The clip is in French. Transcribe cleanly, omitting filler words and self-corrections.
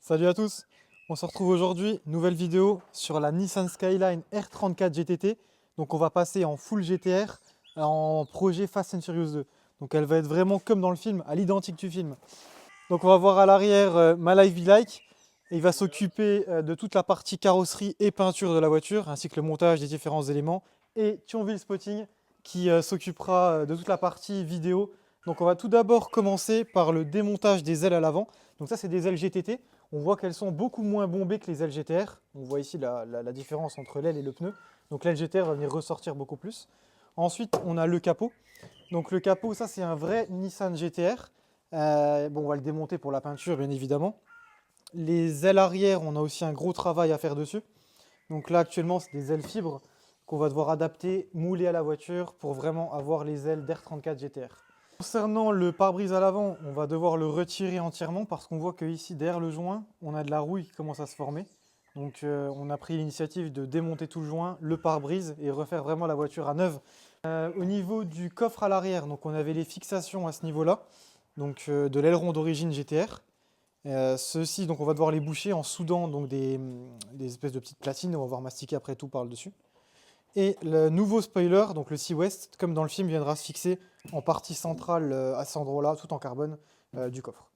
Salut à tous, on se retrouve aujourd'hui, nouvelle vidéo sur la Nissan Skyline R34 GTT. Donc on va passer en full GTR en projet Fast and Furious 2. Donc elle va être vraiment comme dans le film, à l'identique du film. Donc on va voir à l'arrière My Life Be Like. Et il va s'occuper de toute la partie carrosserie et peinture de la voiture, ainsi que le montage des différents éléments. Et Thionville Spotting qui s'occupera de toute la partie vidéo. Donc on va tout d'abord commencer par le démontage des ailes à l'avant. Donc ça c'est des ailes GTT. On voit qu'elles sont beaucoup moins bombées que les ailes GTR. On voit ici la différence entre l'aile et le pneu. Donc l'aile GTR va venir ressortir beaucoup plus. Ensuite on a le capot. Donc le capot, ça c'est un vrai Nissan GTR. Bon, on va le démonter pour la peinture bien évidemment. Les ailes arrière, on a aussi un gros travail à faire dessus. Donc là actuellement c'est des ailes fibres qu'on va devoir adapter, mouler à la voiture pour vraiment avoir les ailes d'R34 GTR. Concernant le pare-brise à l'avant, on va devoir le retirer entièrement parce qu'on voit que ici derrière le joint, on a de la rouille qui commence à se former. Donc on a pris l'initiative de démonter tout le joint, le pare-brise et refaire vraiment la voiture à neuve. Au niveau du coffre à l'arrière, donc on avait les fixations à ce niveau-là, donc de l'aileron d'origine GTR. Ceux-ci, donc on va devoir les boucher en soudant donc des espèces de petites platines, on va voir mastiquer après tout par le dessus. Et le nouveau spoiler, donc le Sea-West, comme dans le film, viendra se fixer en partie centrale à cet endroit-là, tout en carbone du coffre.